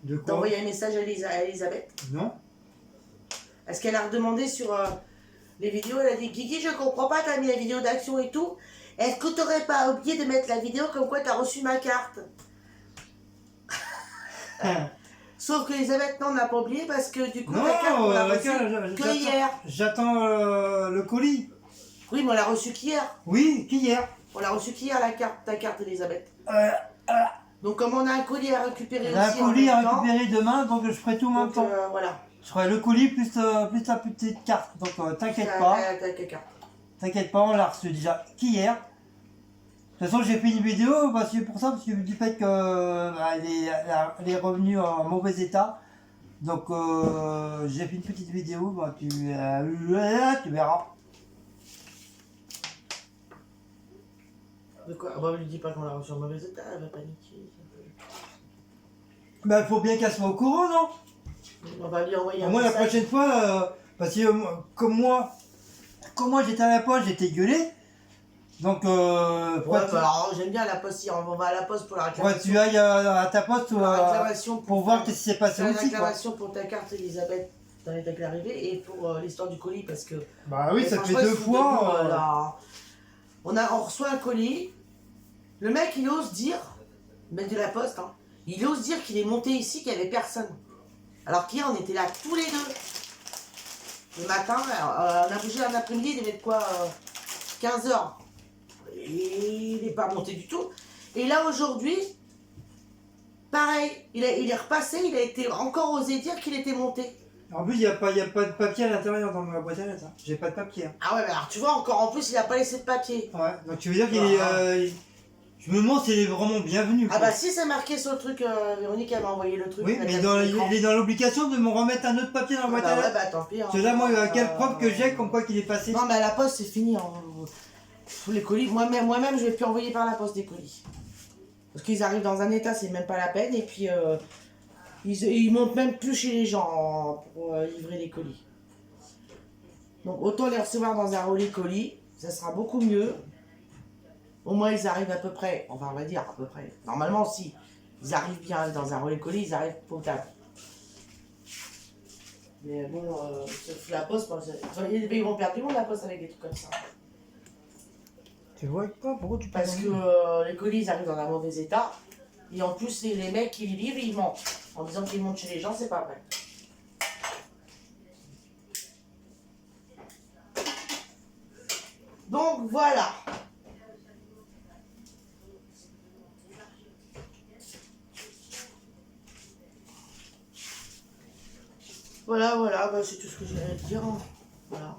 De T'as quoi? envoyé un message à Elisabeth. Non. Est-ce qu'elle a redemandé sur les vidéos? Elle a dit, Guigui, je comprends pas, t'as mis la vidéo d'action et tout. Est-ce que t'aurais pas oublié de mettre la vidéo comme quoi t'as reçu ma carte? Sauf que Elisabeth, non, on n'a pas oublié parce que du coup, Non, la carte, on l'a la reçue carte, que hier. J'attends le colis. Oui, mais on l'a reçue qu'hier. Oui, qu'hier. On l'a reçue qu'hier, ta carte, Elisabeth. Euh, Donc, comme on a un colis à récupérer J'ai un aussi en colis même à temps, récupérer demain, donc je ferai tout en même donc, temps. voilà. Je ferai le colis plus la petite carte. Donc t'inquiète pas. Ta carte. T'inquiète pas, on l'a reçu déjà qu'hier. De toute façon, j'ai fait une vidéo parce que pour ça, parce que du fait que elle est revenue en mauvais état. Donc j'ai fait une petite vidéo, bah, tu verras. De quoi? Bah, lui dis pas qu'on l'a reçue en mauvais état, elle va paniquer. Bah faut bien qu'elle soit au courant, non? On va lui envoyer un Moi la message. prochaine fois, parce que comme moi j'étais à la poste, j'étais gueulé. Donc Ouais, pourquoi bah, alors, j'aime bien la poste, on va à la poste pour la pourquoi réclamation. tu ailles à ta poste Pour la réclamation pour voir ce qui s'est passé la aussi, quoi. réclamation pour ta carte, Elisabeth, dans l'état qu'elle est arrivée, et pour l'histoire du colis, parce que... Bah oui, et ça te fait franchement, deux ils se foutent de nous, fois. là. On reçoit un colis, le mec il ose dire, le mec de la poste, hein, il ose dire qu'il est monté ici, qu'il n'y avait personne. Alors qu'hier on était là tous les deux. Le matin, on a bougé un après-midi, il devait être quoi 15 heures. Et il n'est pas monté du tout. Et là, aujourd'hui, pareil, il est repassé, il a été encore osé dire qu'il était monté. En plus, il n'y a pas de papier à l'intérieur dans ma boîte à lettres. Hein. J'ai pas de papier. Hein. Ah ouais, mais alors tu vois, encore en plus, il n'a pas laissé de papier. Ouais, donc tu veux dire qu'il est. Je me demande s'il est vraiment bienvenu. Ah quoi. bah si c'est marqué sur le truc, Véronique elle m'a envoyé le truc. Oui, mais il est dans l'obligation de me remettre un autre papier dans la boîte à ouais, lettres. bah tant pis. Hein. C'est là, moi, quelle preuve que j'ai comme quoi qu'il est passé. Non, mais à la poste, c'est fini. Hein. Les colis, moi-même, je vais plus envoyer par la poste des colis. Parce qu'ils arrivent dans un état, c'est même pas la peine. Et puis, ils montent même plus chez les gens pour livrer les colis. Donc, autant les recevoir dans un relais colis, ça sera beaucoup mieux. Au moins, ils arrivent à peu près, enfin, on va dire à peu près. Normalement, si ils arrivent bien dans un relais colis, ils arrivent potable. Mais bon, la poste, ils vont perdre du monde la poste avec des trucs comme ça. Tu vois pas pourquoi tu Parce que les colis, ils arrivent dans un mauvais état. Et en plus, les mecs qui les livrent, ils mentent. En disant qu'ils montent chez les gens, c'est pas vrai. Donc voilà. Voilà, bah, c'est tout ce que j'ai à dire. Hein. Voilà.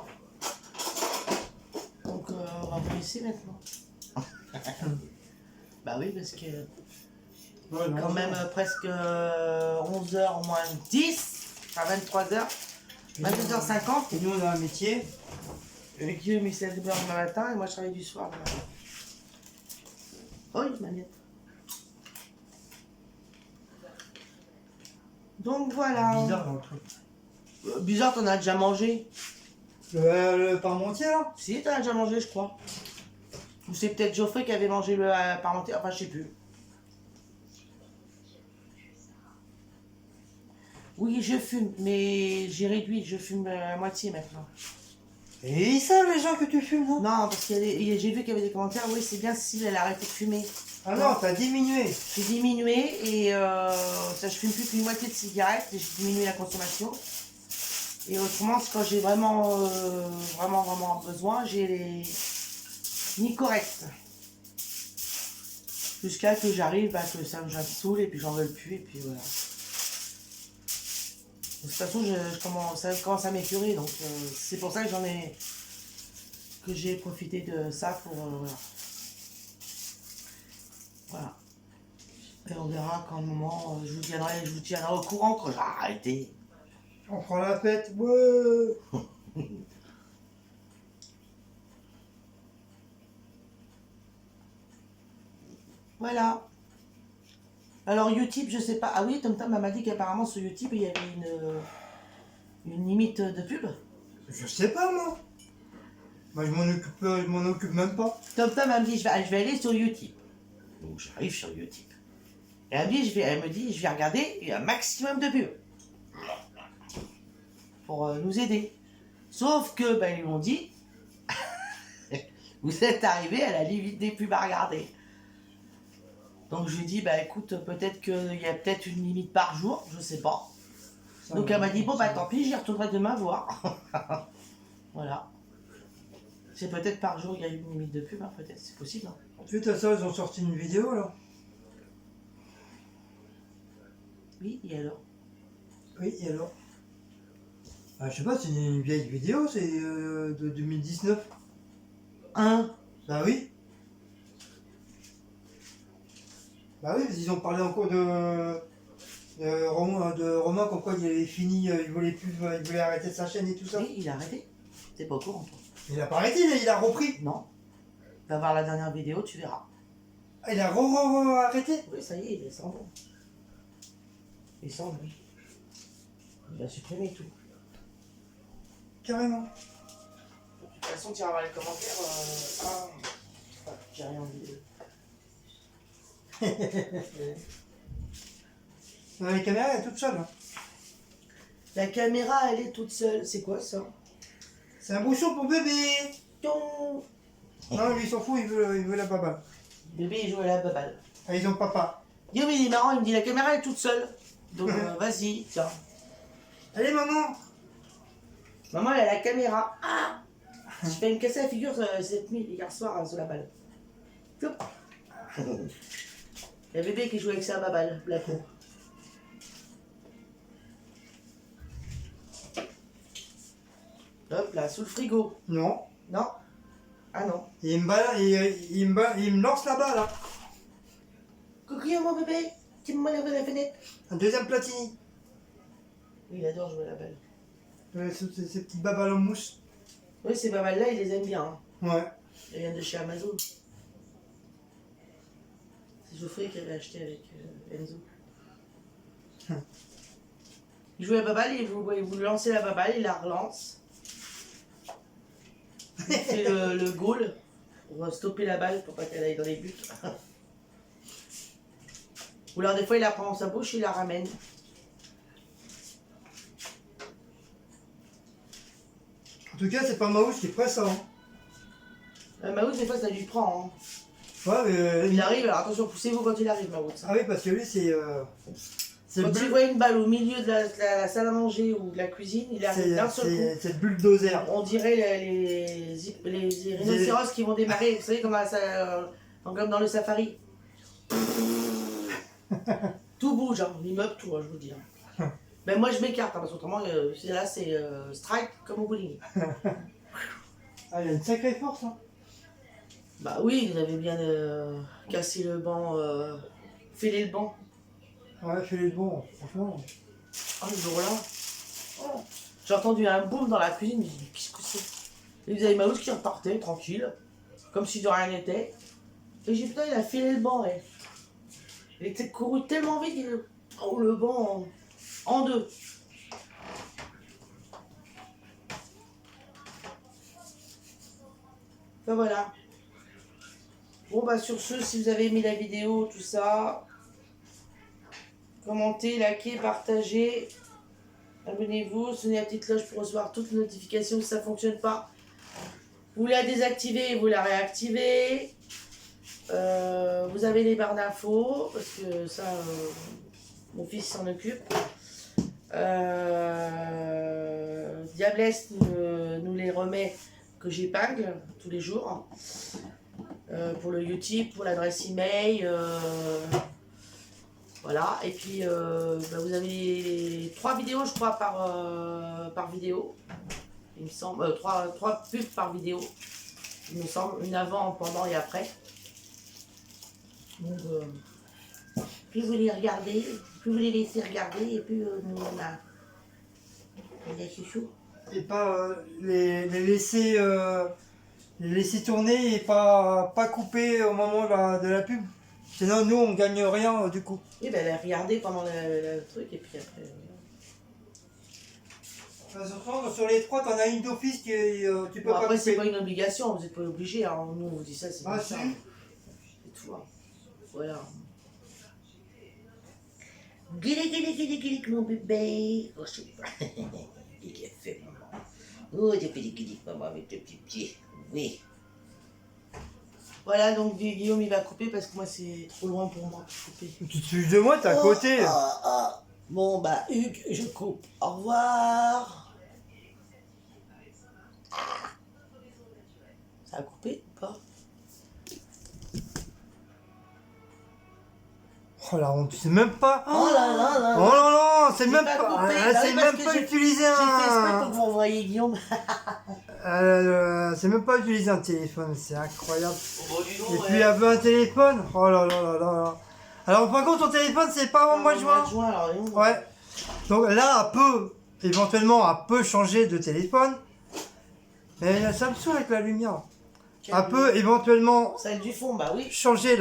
Donc on va vous laisser maintenant. Bah oui, parce que Ouais, non, quand même presque 11h moins 10, à 23h, 22h50. Et nous, on a un métier. Et Guillaume, il s'est levé le matin et moi, je travaille du soir. Oh, une manette. Donc voilà. Bizarre dans le truc. Bizarre, t'en as déjà mangé. Le parmentier là. Si, t'en as déjà mangé, je crois. Ou c'est peut-être Geoffrey qui avait mangé le parmentier, enfin, je sais plus. Oui, je fume, mais j'ai réduit, je fume à moitié maintenant. Et ils savent les gens que tu fumes, non? Non, parce que j'ai vu qu'il y avait des commentaires, oui, c'est bien si elle a arrêté de fumer. Ah non, t'as diminué. J'ai diminué et ça, je fume plus qu'une moitié de cigarettes et j'ai diminué la consommation. Et autrement, c'est quand j'ai vraiment, vraiment besoin, j'ai les Nicorette. Jusqu'à que j'arrive, que ça me saoule et puis j'en veux plus et puis voilà. De toute façon, ça commence à m'épurer, donc c'est pour ça que j'ai profité de ça pour voilà. Voilà. Et on verra quand le moment, je vous tiendrai au courant quand j'aurai arrêté. On prend la fête, ouais. Voilà. Alors Utip, je sais pas. Ah oui, Tom Tom m'a dit qu'apparemment sur Utip il y avait une limite de pub. Je sais pas, moi. Moi, je m'en occupe même pas. Tom Tom m'a dit je vais aller sur Utip. Donc j'arrive sur Utip. Et elle me dit je vais regarder, il y a un maximum de pubs. Pour nous aider. Sauf que ils lui ont dit vous êtes arrivé à la limite des pubs à regarder. Donc je lui ai dit écoute, peut-être qu'il y a peut-être une limite par jour, je sais pas. Ça Donc va, elle m'a dit bon ça tant pis, j'y retournerai demain voir. Voilà. C'est peut-être par jour il y a une limite de pub, hein, peut-être, c'est possible. Hein. Suite à ça, ils ont sorti une vidéo là. Oui, et alors? Oui, et alors je sais pas, c'est une vieille vidéo, c'est de 2019. Hein? Bah oui. Bah oui, parce qu'ils ont parlé encore de Romain, comme quoi il avait fini, il voulait arrêter sa chaîne et tout ça. Oui, il a arrêté. T'es pas au courant, toi? Il a pas arrêté, il a repris. Non. Va voir la dernière vidéo, tu verras. Ah, il a arrêté. Oui, ça y est, il est sans bon. Il est sans lui. Il a supprimé tout. Carrément. De toute façon, tu vas voir les commentaires. J'ai rien dit. La caméra, elle est toute seule. Hein. La caméra, elle est toute seule. C'est quoi ça? C'est un bouchon pour bébé. Ton Non, lui, il s'en fout, il veut la baballe. bébé, il joue à la baballe. Ah, ils ont papa. Guillaume, il est marrant, il me dit la caméra est toute seule. Donc vas-y, tiens. Allez, maman. Maman, elle a la caméra. Ah, je vais me casser la figure cette nuit, hier soir, sur la balle. Hop. Il y a bébé qui joue avec sa balle, la cour. Hop là, sous le frigo. Non. Non. Ah non. Et il me lance là-bas, là. Coucou mon bébé, tu me lèves la fenêtre. Un deuxième Platini. Oui, il adore jouer à la balle. Ces petites babales en mousse. Oui, ces babales-là, il les aime bien. Hein. Ouais. Elles viennent de chez Amazon. C'est Geoffrey qui avait acheté avec Enzo. Il joue à la baballe, vous lancez la baballe, il la relance. Il fait le goal pour stopper la balle pour pas qu'elle aille dans les buts. Ou alors des fois il la prend dans sa bouche et il la ramène. En tout cas, c'est pas Maouche qui ferait ça. Hein. Maouz, des fois ça lui prend. Hein. Ouais, mais. Il arrive, alors attention, poussez-vous quand il arrive, Maouz. Ah oui, parce que lui, c'est. C'est Quand il voit une balle au milieu de la salle à manger ou de la cuisine, il arrive d'un seul coup. C'est le bulldozer. On dirait les rhinocéros qui vont démarrer, vous savez, comme dans le safari. Tout bouge, hein, l'immeuble, tout, hein, je vous dis. Hein. Ben moi je m'écarte, hein, parce qu'autrement, là c'est strike comme au bowling. Ah, il a une sacrée force, hein. Bah oui, vous avez bien cassé le banc, fêlé le banc. Ouais, fais-les bon, franchement. Ah, le jour-là, j'ai entendu un boom dans la cuisine, je me dit, qu'est-ce que c'est? Et vous avez Maouz qui repartait, tranquille, comme si de rien n'était. Et j'ai dit, putain, il a filé le banc, ouais. Il était couru tellement vite, il a le banc en deux. Ben voilà. Bon, bah sur ce, si vous avez aimé la vidéo, tout ça, commentez, likez, partagez, abonnez-vous, sonnez la petite cloche pour recevoir toutes les notifications si ça ne fonctionne pas. Vous la désactivez, vous la réactivez. Vous avez les barres d'infos, parce que ça, mon fils s'en occupe. Diablesse nous les remet que j'épingle tous les jours. Pour le Utip, pour l'adresse email. Voilà, et puis bah vous avez 3 vidéos, je crois, par vidéo. Il me semble, 3 pubs par vidéo. Il me semble, une avant, pendant et après. Donc, plus vous les regardez, plus vous les laissez regarder, et plus nous on a des chouchous. Et pas les laisser tourner et pas couper au moment de la pub. Sinon, nous, on gagne rien du coup. Oui, ben regardez pendant le truc, et puis après. Sur les 3, t'en as une d'office que tu peux Bon, pas après, c'est couper. pas une obligation, vous n'êtes pas obligé. Hein. Nous, on vous dit ça, c'est Ah, pas si. ça. C'est tout. Hein. Voilà. Guilic, mon bébé. Oh, je sais pas. Qu'est-ce qu'il a fait, maman? Oh, t'as fait des guilic, maman, avec tes petits pieds. Oui. Voilà, donc Guillaume, il va couper parce que moi, c'est trop loin pour moi pour couper. Tu te fiches de moi, t'es à côté. Bon, bah, Hugues, je coupe. Au revoir. Ça a coupé ou pas? Oh la honte, c'est même pas. Oh là là là. Oh là là, c'est J'ai même pas pas. coupé. Ah, Bah c'est oui, parce même que pas j'ai utiliser fait exprès un. pour que vous envoyiez Guillaume. C'est même pas utiliser un téléphone, c'est incroyable. Bon, dis donc, Et ouais. puis elle veut un téléphone. Oh là là là là. Alors par contre, ton téléphone, c'est pas avant le mois de juin. Alors, Ouais. Donc là, éventuellement, elle peut changer de téléphone. Mais ça me saoule avec la lumière. Elle peut éventuellement Celle du fond, bah oui. changer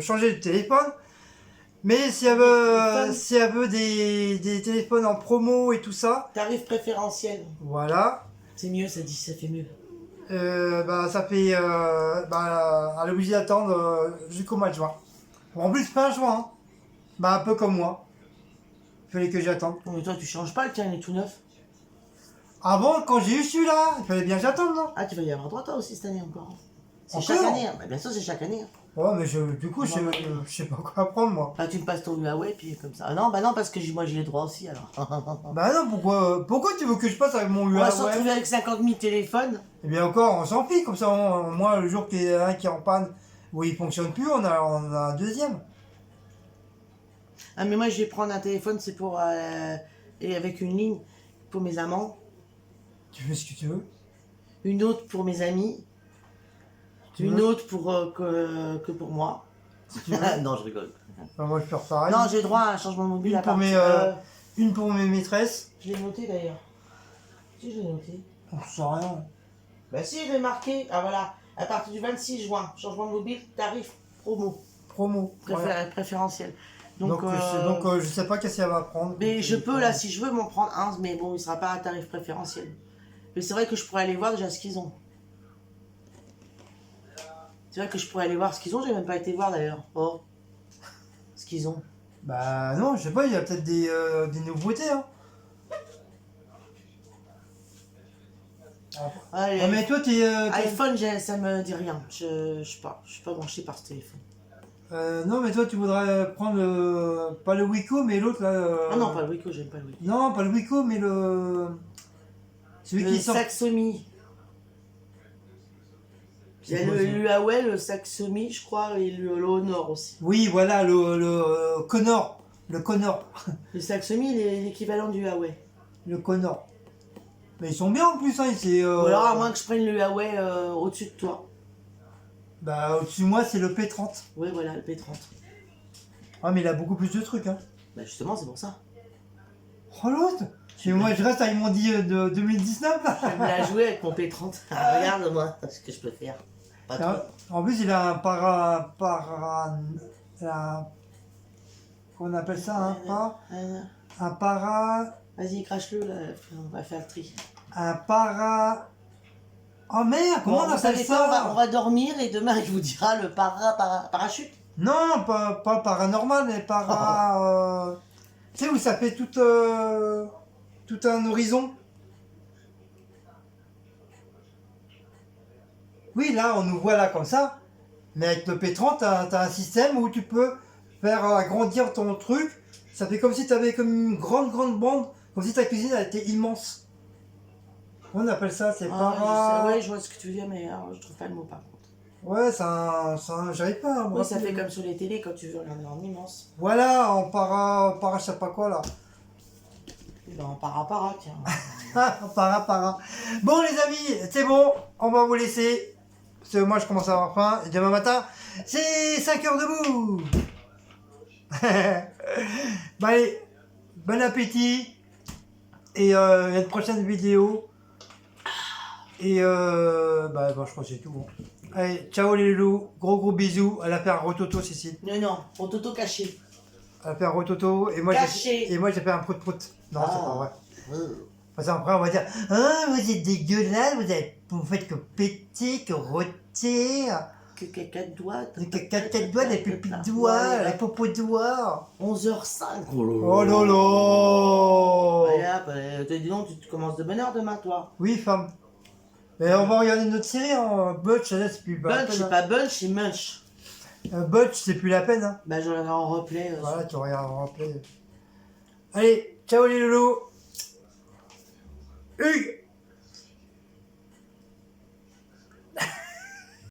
changer de téléphone. Mais si elle veut des téléphones en promo et tout ça, Tarif préférentiel. voilà. C'est mieux, ça dit, ça fait mieux. Ça fait elle est obligée d'attendre jusqu'au mois de juin. En plus fin juin, hein. Un peu comme moi. Il fallait que j'attende. Non, mais toi, tu changes pas, le tien, il est tout neuf. Avant, quand j'ai eu celui-là, il fallait bien que j'attende, non? Ah, tu vas y avoir droit, toi aussi, cette année encore. C'est Encore chaque année. Bah, bien sûr, c'est chaque année. Ouais, mais du coup, je sais pas quoi apprendre, moi. Bah, tu me passes ton Huawei, puis comme ça. Ah non, bah non, parce que moi j'ai les droits aussi alors. Bah non, pourquoi tu veux que je passe avec mon On va se Huawei? retrouver avec 50 000 téléphones. Eh bien encore, on s'en fiche, comme ça, moi, le jour qu'il y a un qui est en panne, où il fonctionne plus, on a un deuxième. Ah, mais moi je vais prendre un téléphone, c'est pour. Et avec une ligne pour mes amants, Tu fais ce que tu veux. une autre pour mes amis, Tu une veux autre pour que pour moi. Si tu veux. Non, je rigole. Bah, moi, je peux faire pareil. Non, j'ai droit à un changement mobile Une à pour partir. une pour mes maîtresses. Je l'ai noté d'ailleurs. Si, je l'ai noté. On sait rien. Bah si, je l'ai marqué. Ah voilà. À partir du 26 juin, changement mobile, tarif promo, Promo. Voilà. préférentiel. Donc, je sais pas qu'est-ce qu'elle va prendre. Mais je peux là, si je veux, m'en prendre un, mais bon, il sera pas à tarif préférentiel. Mais c'est vrai que je pourrais aller voir déjà ce qu'ils ont. C'est vrai que je pourrais aller voir ce qu'ils ont, j'ai même pas été voir d'ailleurs. Oh. Ce qu'ils ont. Bah non, je sais pas, il y a peut-être des nouveautés. Hein. Allez, Ah, mais toi, t'es. iPhone, ça me dit rien. Je suis pas branché par ce téléphone. Non, mais toi, tu voudrais prendre pas le Wiko, mais l'autre là. Ah non, pas le Wiko, j'aime pas le Wiko. Non, pas le Wiko, mais celui Le qui sort. Saxomi. Il y a le Huawei, le Saxomi, je crois, et le Honor aussi. Oui, voilà, le Connor. Le Connor. Le Saxomi, il est l'équivalent du Huawei. Le Connor. Mais ils sont bien en plus, hein. Ou alors, à moins que je prenne le Huawei au-dessus de toi. Bah, au-dessus de moi, c'est le P30. Ouais, voilà, le P30. Ah, mais il a beaucoup plus de trucs, hein. Bah, justement, c'est pour ça. Oh, l'autre. Et moi, je reste avec mon dit de 2019, là. Je vais me la jouer avec mon P30. Ah, regarde-moi ce que je peux faire. Pas trop. En plus, il a un qu'on appelle ça, un para. Vas-y, crache-le, là, on va faire le tri. Un para. Oh merde, comment Bon, on vous appelle savez ça? quoi, on va dormir et demain, il vous dira le parachute. Non, pas paranormal, mais para. Tu sais, où ça fait tout un horizon. Oui, là, on nous voit là comme ça. Mais avec le P30, t'as un système où tu peux faire agrandir ton truc. Ça fait comme si t'avais comme une grande bande. Comme si ta cuisine elle était immense. On appelle ça, c'est para. Ouais, je vois ce que tu veux dire, mais alors, je trouve pas le mot par contre. Ouais, j'arrive pas à me Oui, ça rappeler. fait comme sur les télés quand tu veux regarder en immense. Voilà, en para, je sais pas quoi là. Et ben, en para, tiens. En para. Bon les amis, c'est bon, on va vous laisser. Parce que moi je commence à avoir faim. Et demain matin, c'est 5 heures debout. Bah allez, bon appétit. Et à une prochaine vidéo. Et bah je crois que c'est tout. Bon. Allez, ciao les loulous, gros bisous. Elle a fait un rototo Cécile. Non, au toto caché. Elle a fait un rototo et moi Caché. j'ai fait un prout. Non, c'est pas vrai. Euh. Parce qu'après on va dire ah vous êtes dégueulasse, vous faites que péter, que rôter, Que caca de doigts. que caca de doigts, des pupilles de doigts, la popo de doigts. 11h05. Oh lolo. Allez hop, dis donc, tu commences de bonne heure demain, toi. Oui femme. Et on va regarder notre série en Butch, là c'est plus la Bunch, peine, c'est hein. pas bunch, c'est munch. Butch c'est plus la peine. Hein. Bah, je regarde en replay. Voilà, tu regardes en replay. Allez, ciao les loulous. Hugues.